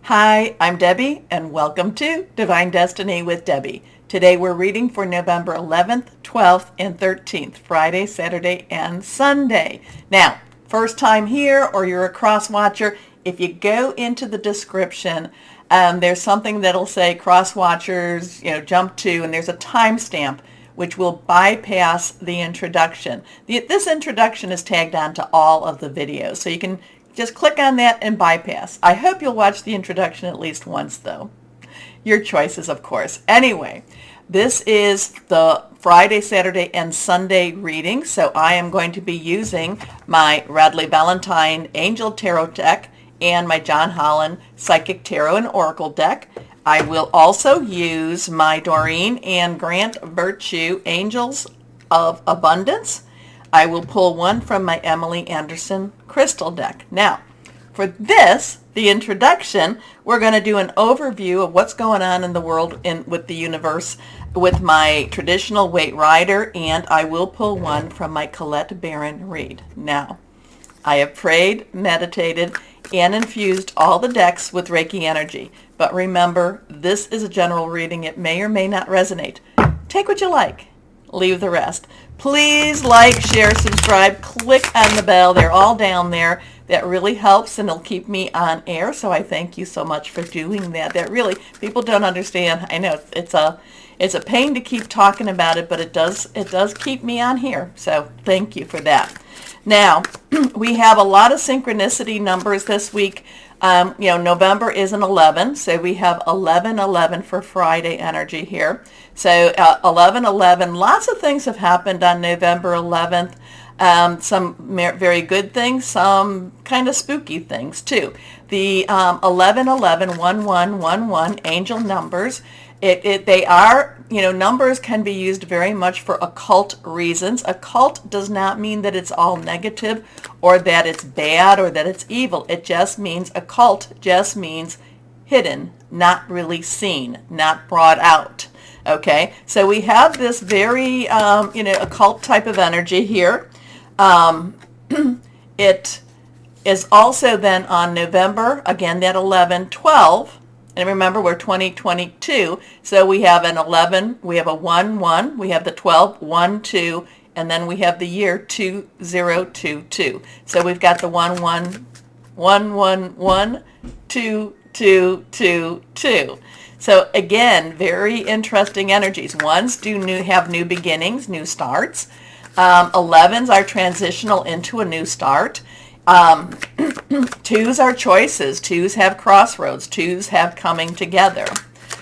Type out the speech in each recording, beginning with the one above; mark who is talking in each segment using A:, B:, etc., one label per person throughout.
A: Hi, I'm Debbie, and welcome to Divine Destiny with Debbie. Today we're reading for November 11th, 12th, and 13th, Friday, Saturday, and Sunday. Now, first time here or you're a cross-watcher, if you go into the description, there's something that'll say cross-watchers, jump to, and there's a timestamp which will bypass the introduction. This introduction is tagged on to all of the videos, so you can just click on that and bypass. I hope you'll watch the introduction at least once, though. Your choices, of course. Anyway, this is the Friday, Saturday, and Sunday reading, so I am going to be using my Radley Valentine Angel Tarot deck and my John Holland Psychic Tarot and Oracle deck. I will also use my Doreen and Grant Virtue Angels of Abundance. I will pull one from my Emily Anderson Crystal deck. Now, for this, the introduction, we're going to do an overview of what's going on in the world with the universe with my traditional Waite Rider, and I will pull one from my Colette Baron read. Now, I have prayed, meditated, and infused all the decks with Reiki energy. But remember, this is a general reading. It may or may not resonate. Take what you like. Leave the rest. Please like, share, subscribe, click on the bell. They're all down there. That really helps, and it'll keep me on air. So I thank you so much for doing that. That really, people don't understand. I know it's a pain to keep talking about it, but it does keep me on here. So thank you for that. Now, we have a lot of synchronicity numbers this week. November is an 11, so we have 11/11 for Friday energy here. So 11/11, lots of things have happened on November 11th. Some very good things, some kind of spooky things too. The 11/11, 1111 angel numbers. They are, numbers can be used very much for occult reasons. Occult does not mean that it's all negative or that it's bad or that it's evil. It just means, occult just means hidden, not really seen, not brought out. Okay, so we have this very, occult type of energy here. It is also then on November, again, that 11/12. And remember, we're 2022, so we have an 11, we have a 1-1, we have the 12, 1-2, and then we have the year 2022. So we've got the 1-1, 1-1-1, 2-2-2-2. So again, very interesting energies. Ones have new beginnings, new starts. 11s are transitional into a new start. Twos are choices. Twos have crossroads. Twos have coming together.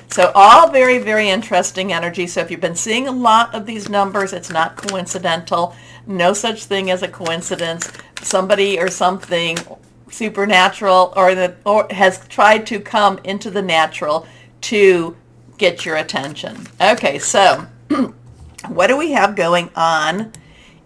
A: So all very, very interesting energy. So if you've been seeing a lot of these numbers, it's not coincidental. No such thing as a coincidence. Somebody or something supernatural or has tried to come into the natural to get your attention. Okay, so what do we have going on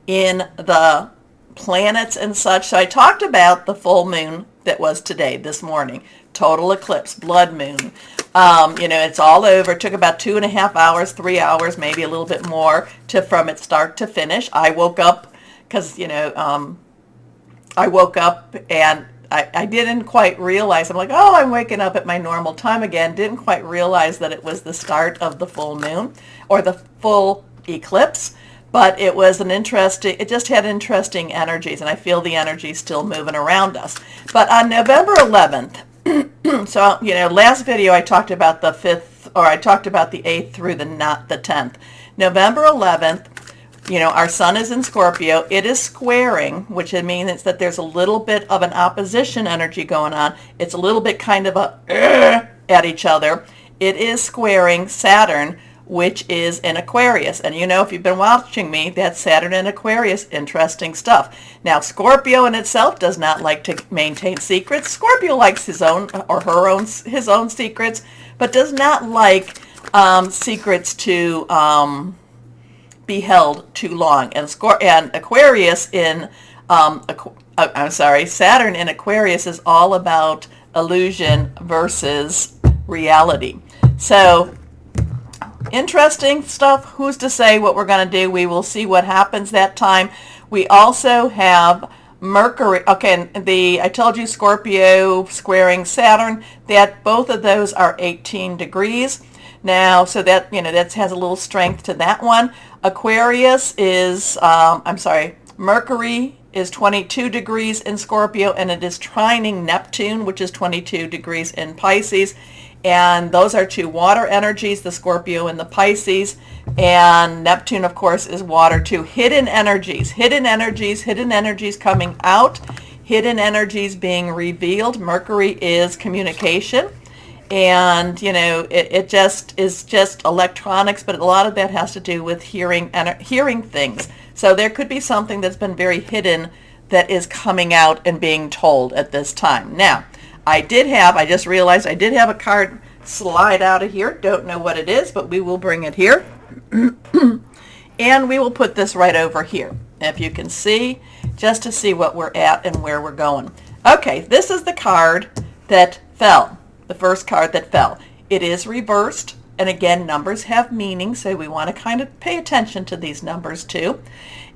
A: in the planets and such? So I talked about the full moon that was today, this morning. Total eclipse, blood moon. It's all over. It took about 2.5 hours, 3 hours, maybe a little bit more from its start to finish. I woke up because, I woke up and I didn't quite realize. I'm like, oh, I'm waking up at my normal time again. Didn't quite realize that it was the start of the full moon or the full eclipse. But it was it just had interesting energies, and I feel the energy still moving around us. But on November 11th, so, last video I talked about the 5th, or I talked about the 8th through the 10th. November 11th, our sun is in Scorpio. It is squaring, which means that there's a little bit of an opposition energy going on. It's a little bit kind of at each other. It is squaring Saturn, which is in Aquarius. And if you've been watching me, that's Saturn in Aquarius, interesting stuff. Now, Scorpio in itself does not like to maintain secrets. Scorpio likes his own secrets, but does not like secrets to be held too long. And Aquarius Saturn in Aquarius is all about illusion versus reality. So, interesting stuff. Who's to say what we're going to do? We will see what happens that time. We also have Mercury, okay, and I told you Scorpio squaring Saturn, that both of those are 18 degrees. Now, so that, that has a little strength to that one. Aquarius is, Mercury is 22 degrees in Scorpio, and it is trining Neptune, which is 22 degrees in Pisces. And those are two water energies, the Scorpio and the Pisces. And Neptune, of course, is water too. Hidden energies coming out, hidden energies being revealed. Mercury is communication. And, it just is just electronics, but a lot of that has to do with hearing things. So there could be something that's been very hidden that is coming out and being told at this time. Now, I just realized I did have a card slide out of here. Don't know what it is, but we will bring it here. And we will put this right over here, if you can see, just to see what we're at and where we're going. Okay, this is the card that fell, the first card that fell. It is reversed, and again, numbers have meaning, so we want to kind of pay attention to these numbers too.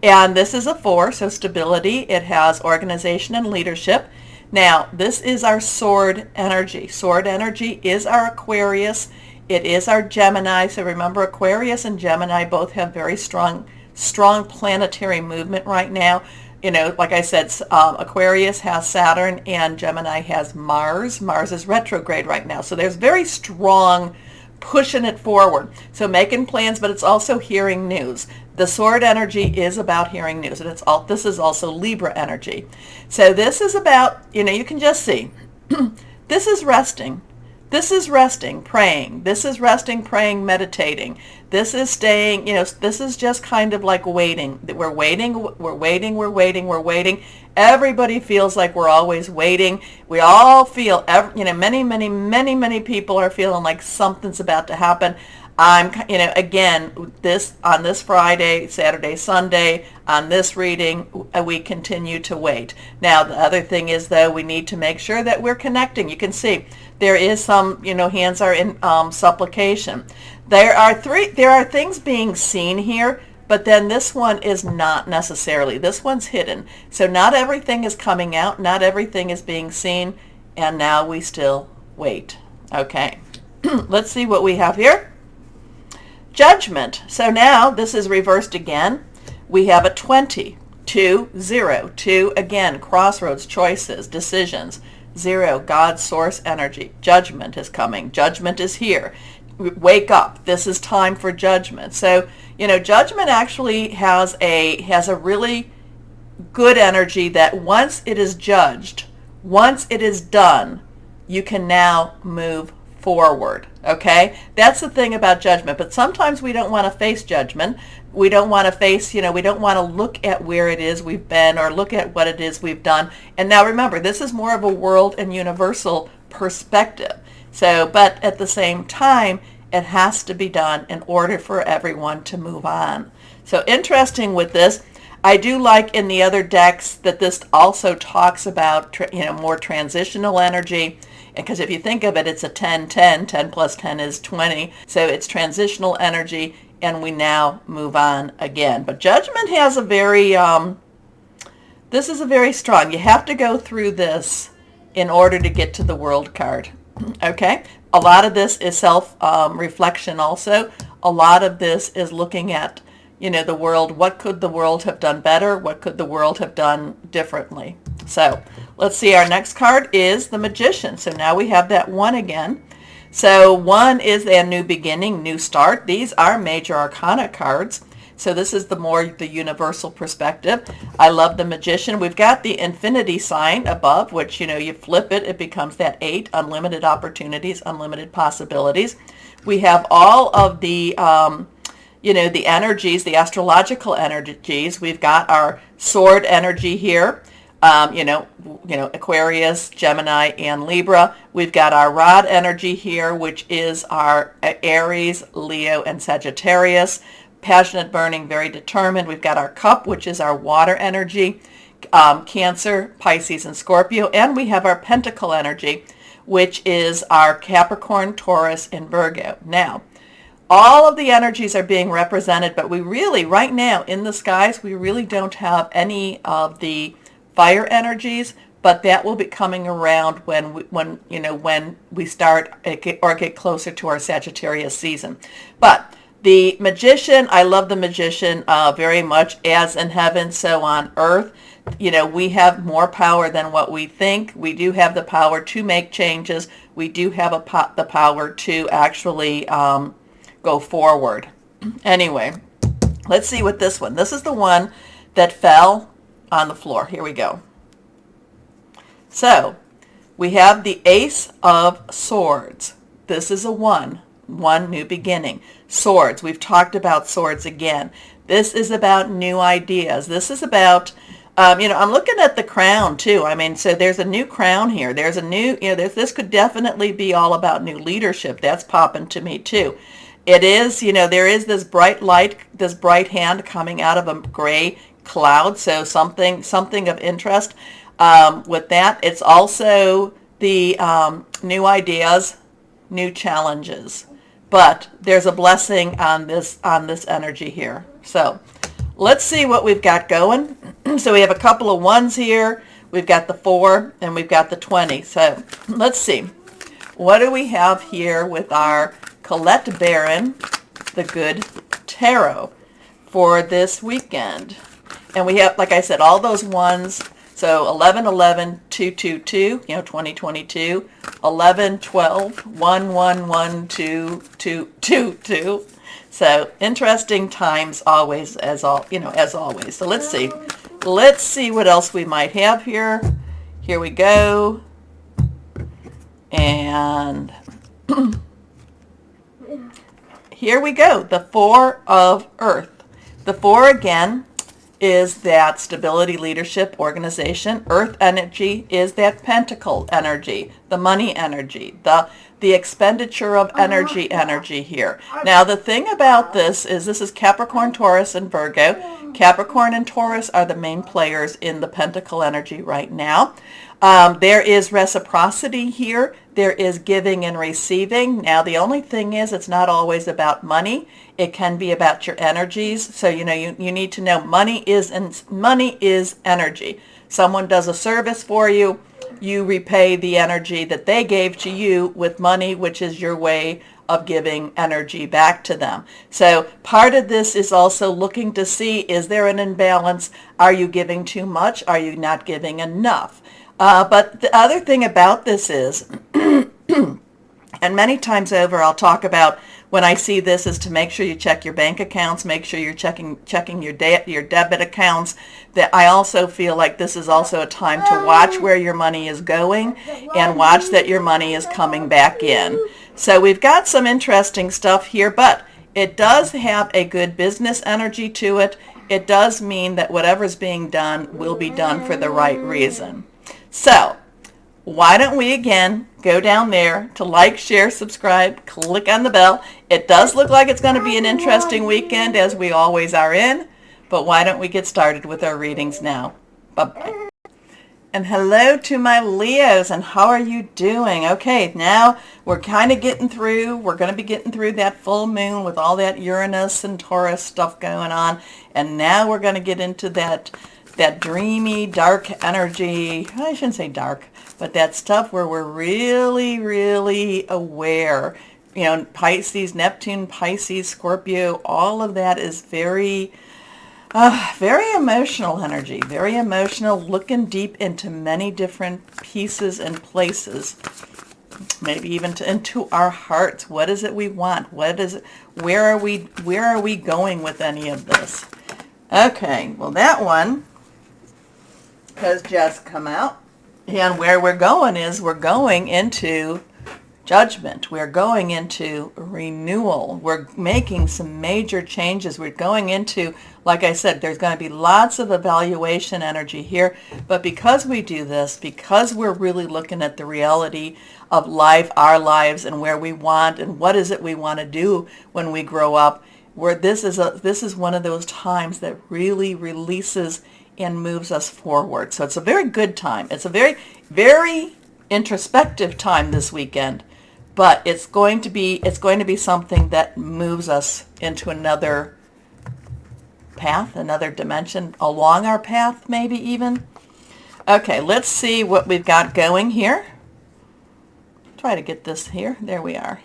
A: And this is a 4, so stability. It has organization and leadership. Now, this is our sword energy. Sword energy is our Aquarius. It is our Gemini. So remember, Aquarius and Gemini both have very strong planetary movement right now. Like I said, Aquarius has Saturn and Gemini has Mars. Mars is retrograde right now. So there's very strong pushing it forward. So making plans, but it's also hearing news. The sword energy is about hearing news, and this is also Libra energy. So this is about, you can just see, this is resting. This is resting, praying. This is resting, praying, meditating. This is staying, this is just kind of like waiting. We're waiting. Everybody feels like we're always waiting. We all feel, many people are feeling like something's about to happen. Again, on this Friday, Saturday, Sunday, on this reading, we continue to wait. Now, the other thing is, though, we need to make sure that we're connecting. You can see there is some, hands are in supplication. There are things being seen here, but then this one is not necessarily. This one's hidden. So not everything is coming out. Not everything is being seen. And now we still wait. Okay. Let's see what we have here. Judgment. So now this is reversed again. We have a 20, 2, 0, 2, again, crossroads, choices, decisions, 0, God's source energy. Judgment is coming. Judgment is here. Wake up. This is time for judgment. So, judgment actually has a really good energy that once it is judged, once it is done, you can now move forward. Okay? That's the thing about judgment. But sometimes we don't want to face judgment. We don't want to face, we don't want to look at where it is we've been or look at what it is we've done. And now remember, this is more of a world and universal perspective. So, but at the same time, it has to be done in order for everyone to move on. So interesting with this. I do like in the other decks that this also talks about, more transitional energy. Because if you think of it, it's a 10-10. 10 plus 10 is 20. So it's transitional energy, and we now move on again. But judgment has a very, this is a very strong. You have to go through this in order to get to the world card. Okay? A lot of this is self-reflection also. A lot of this is looking at, the world. What could the world have done better? What could the world have done differently? So let's see. Our next card is the Magician. So now we have that 1 again. So 1 is a new beginning, new start. These are major arcana cards. So this is the universal perspective. I love the Magician. We've got the infinity sign above, which, you flip it, it becomes that 8, unlimited opportunities, unlimited possibilities. We have all of the, the energies, the astrological energies. We've got our sword energy here. Aquarius, Gemini, and Libra. We've got our rod energy here, which is our Aries, Leo, and Sagittarius. Passionate, burning, very determined. We've got our cup, which is our water energy, Cancer, Pisces, and Scorpio. And we have our pentacle energy, which is our Capricorn, Taurus, and Virgo. Now, all of the energies are being represented, but we really, right now, in the skies, we really don't have any of the fire energies, but that will be coming around when we start or get closer to our Sagittarius season. But the Magician, I love the Magician very much. As in heaven, so on earth. We have more power than what we think. We do have the power to make changes. We do have the power to actually go forward. Anyway, let's see what this one. This is the one that fell on the floor. Here we go. So we have the Ace of Swords. This is a one new beginning. Swords. We've talked about swords again. This is about new ideas. This is about I'm looking at the crown too. I mean, so there's a new crown here. There's a new, this could definitely be all about new leadership. That's popping to me too. It is, there is this bright light, this bright hand coming out of a gray cloud. So something of interest with that. It's also the new ideas, new challenges. But there's a blessing on this energy here. So let's see what we've got going. So we have a couple of ones here. We've got the 4 and we've got the 20. So let's see. What do we have here with our Colette Baron, the Good Tarot, for this weekend? And we have, like I said, all those ones. So 11, 11, 2, 2, 2, 2022, 11, 12, 1, 1, 1, 2, 2, 2, 2. So interesting times always, as always. So let's see. Let's see what else we might have here. Here we go. And here we go. The 4 of Earth. The 4 again is that stability, leadership, organization. Earth energy is that pentacle energy, the money energy, the expenditure of energy here. Now, the thing about this is Capricorn, Taurus, and Virgo. Capricorn and Taurus are the main players in the pentacle energy right now. There is reciprocity here. There is giving and receiving. Now, the only thing is it's not always about money. It can be about your energies. So, you need to know money is energy. Someone does a service for you. You repay the energy that they gave to you with money, which is your way of giving energy back to them. So part of this is also looking to see, is there an imbalance? Are you giving too much? Are you not giving enough? But the other thing about this is, and many times over I'll talk about when I see this, is to make sure you check your bank accounts, make sure you're checking your debit accounts. That I also feel like this is also a time to watch where your money is going and watch that your money is coming back in. So we've got some interesting stuff here, but it does have a good business energy to it. It does mean that whatever's being done will be done for the right reason. So why don't we again go down there to like, share, subscribe, click on the bell. It does look like it's going to be an interesting weekend, as we always are in, but why don't we get started with our readings now? Bye-bye. And hello to my Leos, and how are you doing? Okay, now we're kind of getting through. We're going to be getting through that full moon with all that Uranus and Taurus stuff going on, and now we're going to get into that dreamy, dark energy. I shouldn't say dark, but that stuff where we're really, really aware. Pisces, Neptune, Pisces, Scorpio, all of that is very emotional energy, very emotional, looking deep into many different pieces and places, maybe even into our hearts. What is it we want? Where are we going with any of this? Okay, well, that one has just come out. And where we're going is we're going into judgment. We're going into renewal. We're making some major changes. We're going into, like I said, there's going to be lots of evaluation energy here. But because we do this, because we're really looking at the reality of life, our lives, and where we want, and what is it we want to do when we grow up, this is one of those times that really releases and moves us forward. So it's a very good time. It's a very, very introspective time this weekend, but it's going to be something that moves us into another path, another dimension along our path, maybe even. Okay, let's see what we've got going here. Try to get this here. There we are.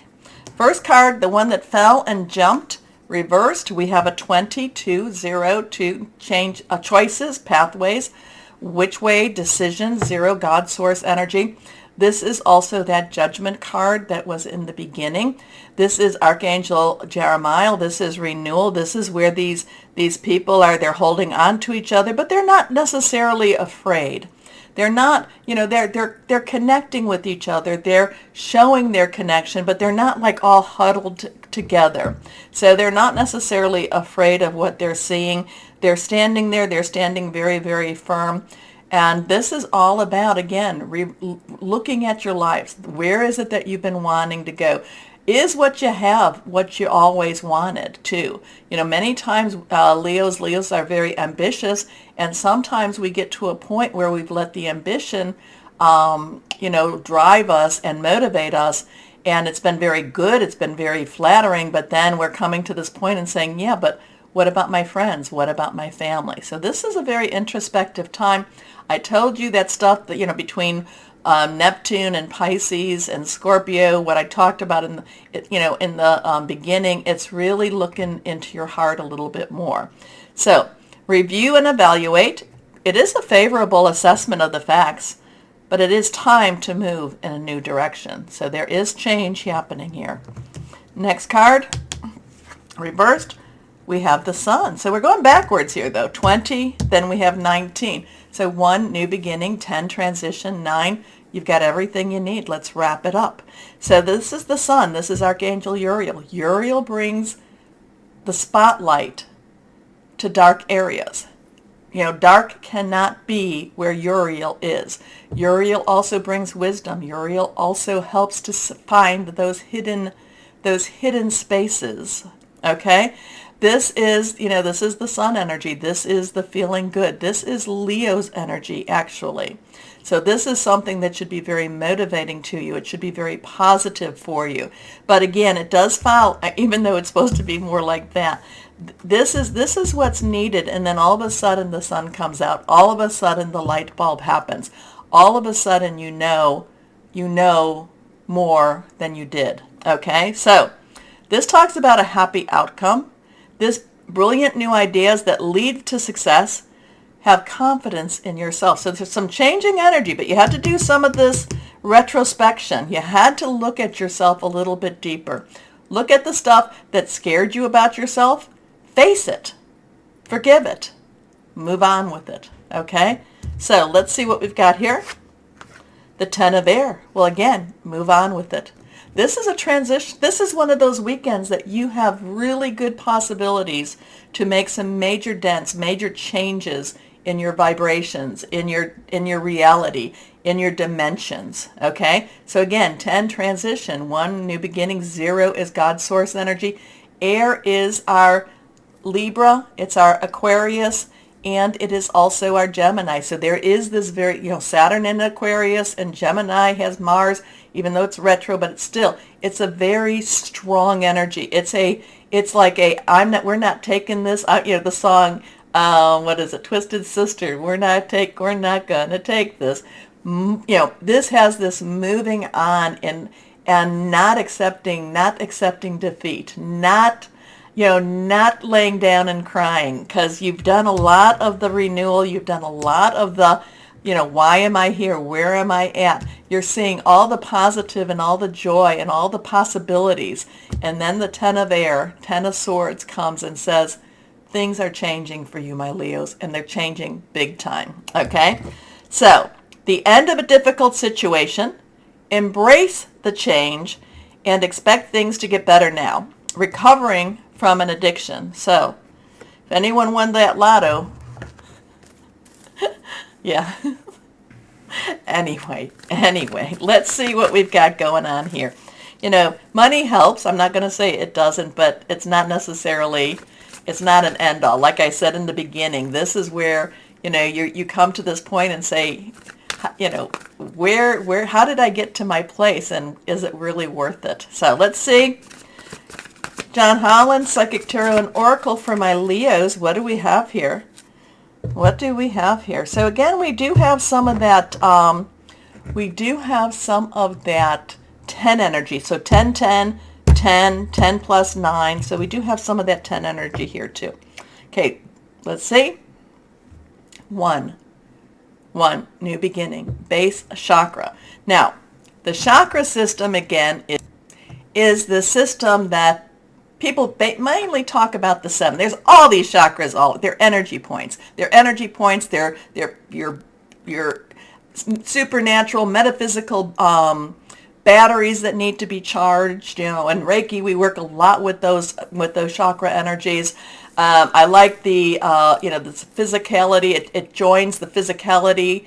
A: First card, the one that fell and jumped, reversed. We have a 22, 2 change choices, pathways, which way, decision, 0, God, source, energy. This is also that judgment card that was in the beginning. This is Archangel Jeremiah. This is renewal. This is where these people are, they're holding on to each other, but they're not necessarily afraid. They're not, they're connecting with each other. They're showing their connection, but they're not like all huddled together. So they're not necessarily afraid of what they're seeing. They're standing there. They're standing very, very firm. And this is all about, again, looking at your lives. Where is it that you've been wanting to go? Is what you have what you always wanted too? Many times Leos are very ambitious, and sometimes we get to a point where we've let the ambition, drive us and motivate us, and it's been very good, it's been very flattering, but then we're coming to this point and saying, yeah, but what about my friends? What about my family? So this is a very introspective time. I told you that stuff that, between Neptune and Pisces and Scorpio, what I talked about in the beginning, it's really looking into your heart a little bit more. So review and evaluate. It is a favorable assessment of the facts, but it is time to move in a new direction. So there is change happening here. Next card, reversed, we have the Sun. So we're going backwards here though. 20, then we have 19. So 1, new beginning, 10, transition, 9, you've got everything you need. Let's wrap it up. So this is the Sun. This is Archangel Uriel. Uriel brings the spotlight to dark areas. Dark cannot be where Uriel is. Uriel also brings wisdom. Uriel also helps to find those hidden spaces. Okay? This is the Sun energy. This is the feeling good. This is Leo's energy, actually. So this is something that should be very motivating to you. It should be very positive for you. But again, it does fall, even though it's supposed to be more like that. This is what's needed, and then all of a sudden the sun comes out. All of a sudden the light bulb happens. All of a sudden you know more than you did. Okay? So this talks about a happy outcome. This brilliant new ideas that lead to success. Have confidence in yourself. So there's some changing energy, but you had to do some of this retrospection. You had to look at yourself a little bit deeper. Look at the stuff that scared you about yourself. Face it. Forgive it. Move on with it. Okay? So let's see what we've got here. The 10 of Air. Well, again, move on with it. This is a transition. This is one of those weekends that you have really good possibilities to make some major dents, major changes in your vibrations, in your reality, in your dimensions. Okay? So again, 10 transition, 1 new beginning, 0 is God's source energy. Air is our Libra, it's our Aquarius, and it is also our Gemini. So there is this very, Saturn in Aquarius, and Gemini has Mars, even though it's retro, but it's a very strong energy. We're not taking this, the song, what is it, Twisted Sister, we're not gonna take this. This has this moving on and not accepting defeat, not laying down and crying, because you've done a lot of the renewal, you've done a lot of the, why am I here? Where am I at? You're seeing all the positive and all the joy and all the possibilities. And then the 10 of Air, 10 of Swords comes and says, things are changing for you, my Leos, and they're changing big time. Okay? So, the end of a difficult situation, embrace the change, and expect things to get better now. Recovering from an addiction. So, if anyone won that lotto, yeah. Anyway, let's see what we've got going on here. Money helps. I'm not going to say it doesn't, but it's not an end all. Like I said in the beginning, this is where, you come to this point and say, how did I get to my place, and is it really worth it? So let's see. John Holland, Psychic Tarot and Oracle for my Leos. What do we have here? What do we have here? So again, we do have some of that, 10 energy. So 10, 10, 10, 10 plus 9. So we do have some of that 10 energy here too. Okay, let's see. 1, new beginning, base chakra. Now, the chakra system again is the system that people mainly talk about the 7. There's all these chakras, they're energy points. They're energy points. They're your supernatural, metaphysical batteries that need to be charged. You know, in Reiki we work a lot with those chakra energies. I like the the physicality. It joins the physicality,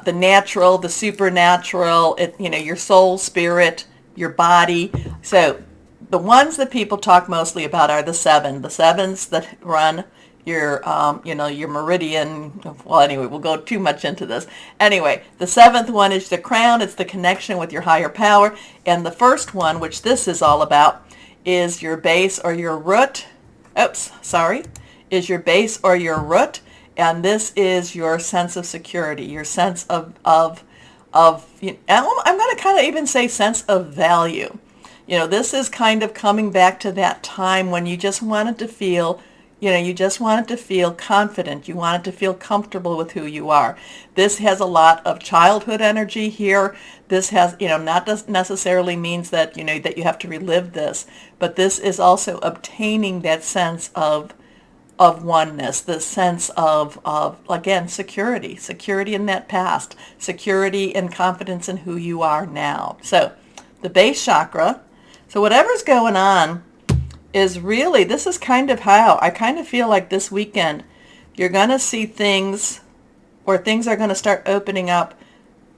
A: the natural, the supernatural. Your soul, spirit, your body. So the ones that people talk mostly about are the 7. The 7s that run your your meridian. Well, anyway, we'll go too much into this. Anyway, the 7th one is the crown. It's the connection with your higher power. And the first one, which this is all about, is your base or your root. Is your base or your root. And this is your sense of security, your sense of I'm going to kind of even say sense of value. This is kind of coming back to that time when you just wanted to feel, confident. You wanted to feel comfortable with who you are. This has a lot of childhood energy here. This has, not necessarily means that, that you have to relive this, but this is also obtaining that sense of oneness, the sense of again, security in that past, security and confidence in who you are now. So the base chakra. So whatever's going on is really, this is kind of how I kind of feel like this weekend you're going to see things, or things are going to start opening up.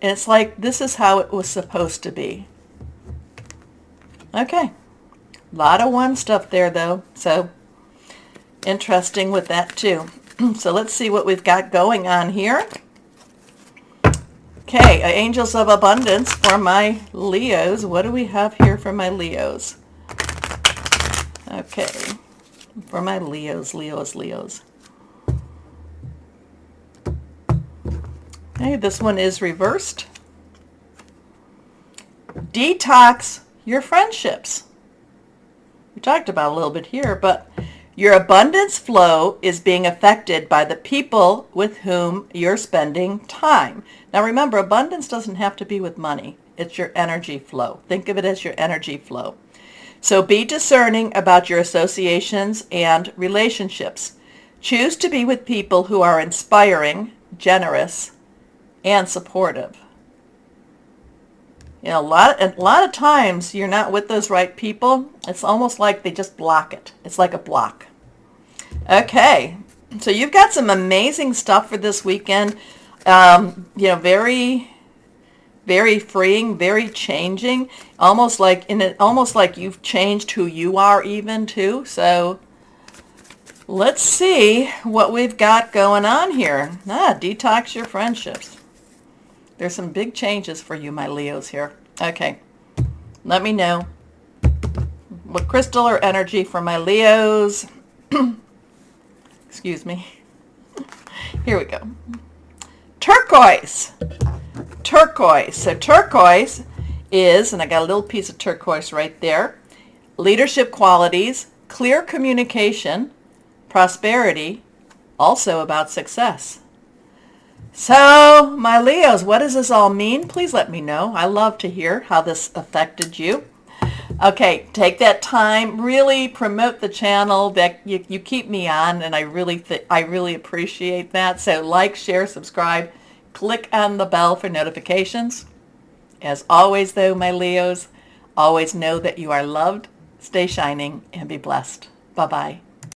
A: And it's like, this is how it was supposed to be. Okay. A lot of 1 stuff there though. So interesting with that too. So let's see what we've got going on here. Okay, Angels of Abundance for my Leos. What do we have here for my Leos? Okay, for my Leos. Okay, this one is reversed. Detox your friendships. We talked about a little bit here, but your abundance flow is being affected by the people with whom you're spending time. Now remember, abundance doesn't have to be with money. It's your energy flow. Think of it as your energy flow. So be discerning about your associations and relationships. Choose to be with people who are inspiring, generous, and supportive. A lot of times you're not with those right people. It's almost like they just block it. It's like a block. Okay, so you've got some amazing stuff for this weekend. Very, very freeing, very changing. Almost like you've changed who you are even too. So let's see what we've got going on here. Detox your friendships. There's some big changes for you, my Leos here. Okay, let me know what crystal or energy for my Leos. Excuse me. Here we go. Turquoise. So turquoise is, and I got a little piece of turquoise right there, leadership qualities, clear communication, prosperity, also about success. So, my Leos, what does this all mean? Please let me know. I love to hear how this affected you. Okay, take that time, really promote the channel that you keep me on, and I really appreciate that. So like, share, subscribe, click on the bell for notifications. As always though, my Leos, always know that you are loved, stay shining, and be blessed. Bye-bye.